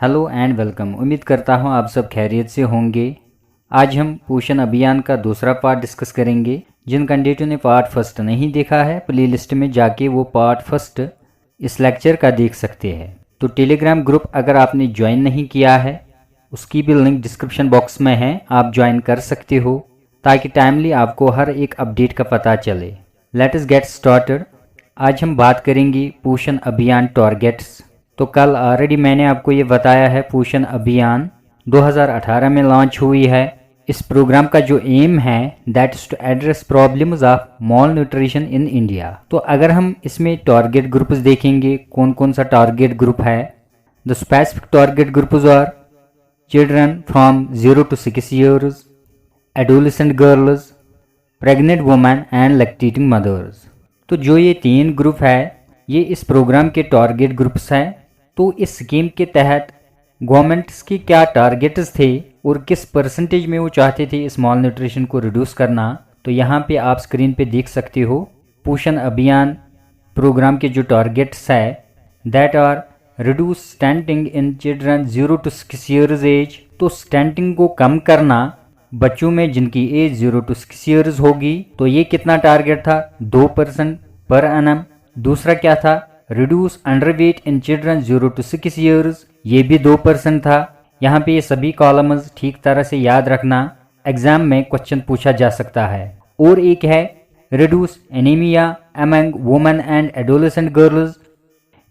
Hello and welcome. उम्मीद करता हूँ आप सब खैरियत से होंगे। आज हम पोषण अभियान का दूसरा पार्ट डिस्कस करेंगे। जिन कैंडिडेटों ने पार्ट फर्स्ट नहीं देखा है, प्लेलिस्ट में जाके वो पार्ट फर्स्ट इस लेक्चर का देख सकते हैं। तो टेलीग्राम ग्रुप अगर आपने ज्वाइन नहीं किया है, उसकी भी लिंक डिस्क्रिप्शन बॉक्स में है, आप ज्वाइन कर सकते हो ताकि टाइमली आपको हर एक अपडेट का पता चले। Let us get started. आज हम बात करेंगे पोषण अभियान टारगेट्स। तो कल ऑलरेडी मैंने आपको ये बताया है, पोषण अभियान 2018 में लॉन्च हुई है। इस प्रोग्राम का जो एम है that is to address problems of malnutrition in India. तो अगर हम इसमें टारगेट ग्रुप्स देखेंगे, कौन कौन सा टारगेट ग्रुप है। The specific target groups are children from 0 to 6 years, adolescent girls, pregnant women and lactating mothers. तो जो ये 3 ग्रुप है, ये इस प्रोग्राम के टारगेट ग्रुप्स हैं। तो इस स्कीम के तहत गवर्नमेंट्स के क्या टारगेट्स थे और किस परसेंटेज में वो चाहते थे इस मॉल न्यूट्रिशन को रिड्यूस करना, तो यहाँ पे आप स्क्रीन पे देख सकते हो। पोषण अभियान प्रोग्राम के जो टारगेट्स है that are reduce stunting in children 0 to 6 years age. तो स्टंटिंग को कम करना बच्चों में जिनकी एज 0 to 6 years होगी। तो ये कितना टारगेट था, 2% पर एनम। दूसरा क्या था, reduce underweight in children 0 to 6 years, ये भी 2% था। यहाँ पे ये सभी कॉलम्स ठीक तरह से याद रखना, एग्जाम में क्वेश्चन पूछा जा सकता है। और एक है reduce anaemia among women and adolescent girls,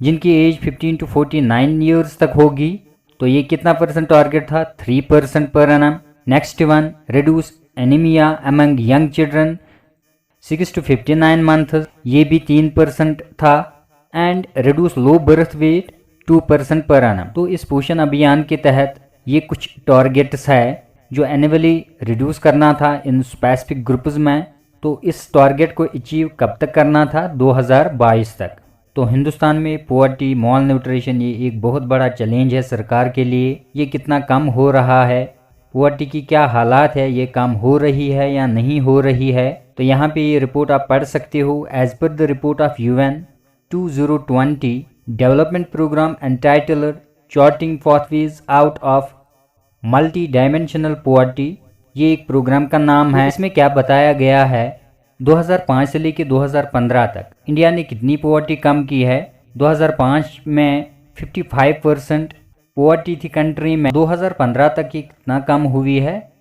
जिनकी एज 15 to 49 years तक होगी। तो ये कितना परसेंट टारगेट था, 3% per annum. Next one, reduce anaemia among young children 6 to 59 months, ये भी 3% था। And reduce low birth weight 2% per annum. तो इस पोषण अभियान के तहत ये कुछ टारगेट्स है जो एनुअली रिड्यूस करना था इन स्पेसिफिक ग्रुप्स में। तो इस टारगेट को अचीव कब तक करना था, 2022 तक। तो हिंदुस्तान में पोवर्टी मॉल न्यूट्रिशन ये एक बहुत बड़ा चैलेंज है सरकार के लिए। ये कितना कम हो रहा है, पोवर्टी की क्या हालात है, ये कम हो रही है या नहीं हो रही है। तो यहाँ पे ये रिपोर्ट आप पढ़ सकते हो। As per the report of UN 2020 development programme entitled charting pathways out of multi dimensional poverty, ये एक प्रोग्राम का नाम है। इसमें क्या बताया गया है, 2005 से लेकर 2015 तक इंडिया ने कितनी पोवर्टी कम की है। 2005 में 55% पोवर्टी थी कंट्री में, 2015 तक ये कितना कम हुई है,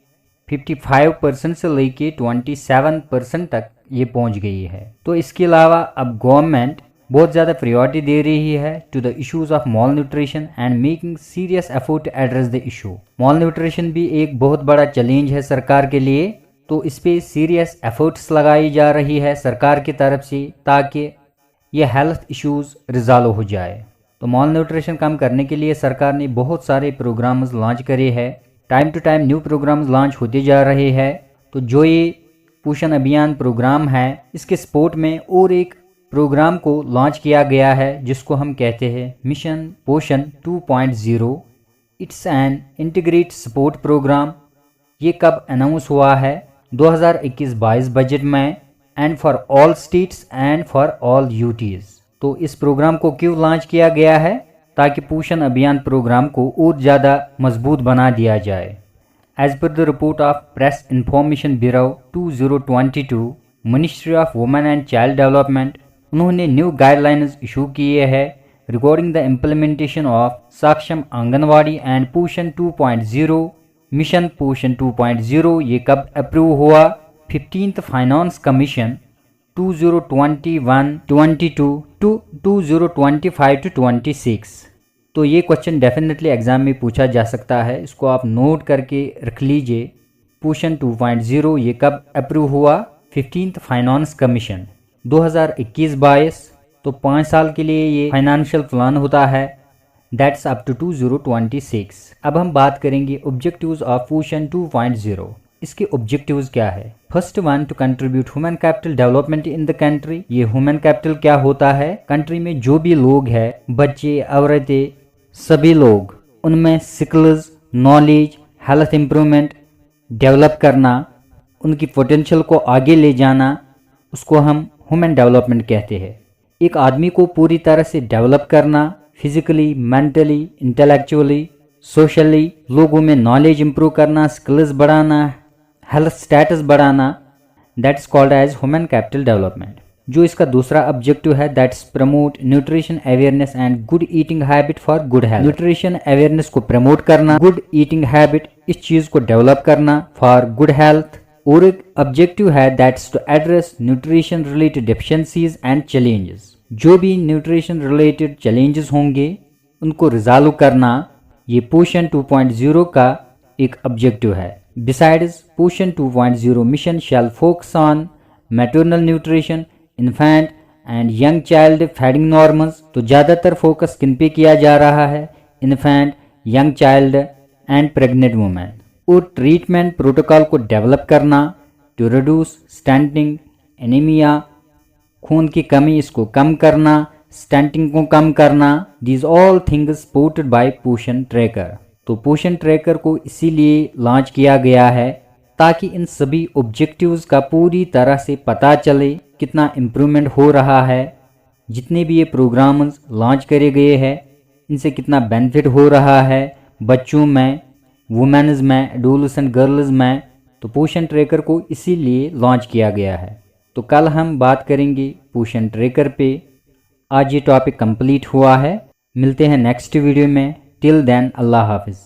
55% से लेके 27% तक ये पहुंच गई है। तो इसके अलावा अब गवर्नमेंट बहुत ज़्यादा प्रायोरिटी दे रही है to the issues of malnutrition and making serious effort to address the issue. Malnutrition भी एक बहुत बड़ा चैलेंज है सरकार के लिए। तो इस पे सीरियस एफर्ट्स लगाई जा रही है सरकार की तरफ से ताकि ये हेल्थ इश्यूज रिजॉल्व हो जाए। तो मॉल न्यूट्रिशन कम करने के लिए सरकार ने बहुत सारे प्रोग्राम्स लॉन्च करे हैं। Time to time new programmes launch होते जा रहे हैं। तो जो ये पोषण अभियान प्रोग्राम है, इसके सपोर्ट में और एक प्रोग्राम को लॉन्च किया गया है जिसको हम कहते हैं mission Poshan 2.0। It's an integrate support programme. ये कब अनाउंस हुआ है, 2021-22 बजट में, and for all states and for all UTs. तो इस प्रोग्राम को क्यों लॉन्च किया गया है, ताकि पोषण अभियान प्रोग्राम को और ज़्यादा मजबूत बना दिया जाए। As per the report of press information bureau 2022, ministry of women and child development, उन्होंने न्यू गाइडलाइंस इशू किए हैं रिगार्डिंग द इम्प्लीमेंटेशन ऑफ सक्षम आंगनवाड़ी एंड पोषण 2.0। मिशन पोषण 2.0 ये कब अप्रूव हुआ, 15th फाइनेंस कमीशन 2021-22 to 2025-26। तो ये क्वेश्चन डेफिनेटली एग्जाम में पूछा जा सकता है, इसको आप नोट करके रख लीजिए। पोषण 2.0 ये कब अप्रूव हुआ, 15th फाइनेंस कमीशन 2021-22। तो 5 साल के लिए ये फाइनेंशियल प्लान होता है, दैट्स अप टू 2026। अब हम बात करेंगे ऑब्जेक्टिव्स ऑफ पोषण 2.0। इसके ऑब्जेक्टिव्स क्या है। First one, to contribute human capital development in the country. ये ह्यूमन कैपिटल क्या होता है, कंट्री में जो भी लोग हैं, बच्चे, औरतें, सभी लोग, उनमें skills, knowledge, health improvement develop करना, उनकी पोटेंशियल को आगे ले जाना, उसको हम ह्यूमन डेवलपमेंट कहते हैं। एक आदमी को पूरी तरह से डेवलप करना, फिजिकली, मेंटली, इंटेलेक्चुअली, सोशली लोगों में नॉलेज इंप्रूव करना, स्किल्स बढ़ाना, हेल्थ स्टेटस बढ़ाना, that is called as human capital development. जो इसका दूसरा ऑब्जेक्टिव है that is promote nutrition awareness and good eating habit for good health. Nutrition awareness को प्रमोट करना, गुड ईटिंग हैबिट इस चीज को डेवलप करना फॉर गुड हेल्थ। और एक ऑब्जेक्टिव है that is to address nutrition related deficiencies and challenges. जो भी न्यूट्रिशन रिलेटेड चैलेंजेस होंगे उनको रिजॉल्व करना, ये पोषण 2.0 का एक ऑब्जेक्टिव है। Besides Poshan 2.0 mission shall focus on maternal nutrition, infant and young child feeding norms. तो ज़्यादातर फोकस किन पे किया जा रहा है? Infant, young child and pregnant women. और ट्रीटमेंट प्रोटोकॉल को डेवलप करना टू रिड्यूस स्टंटिंग, एनीमिया, खून की कमी इसको कम करना, स्टंटिंग को कम करना। These all things supported by पोषण ट्रैकर। तो पोषण ट्रैकर को इसीलिए लॉन्च किया गया है ताकि इन सभी ऑब्जेक्टिव्स का पूरी तरह से पता चले कितना इम्प्रूवमेंट हो रहा है। जितने भी ये प्रोग्राम्स लॉन्च करे गए हैं इनसे कितना बेनिफिट हो रहा है बच्चों में, वुमेन्स में, एडोलसेंट गर्ल्स में। तो पोषण ट्रैकर को इसीलिए लॉन्च किया गया है। तो कल हम बात करेंगे पोषण ट्रैकर पे। आज ये टॉपिक कंप्लीट हुआ है। मिलते हैं नेक्स्ट वीडियो में। टिल देन अल्लाह हाफिज़।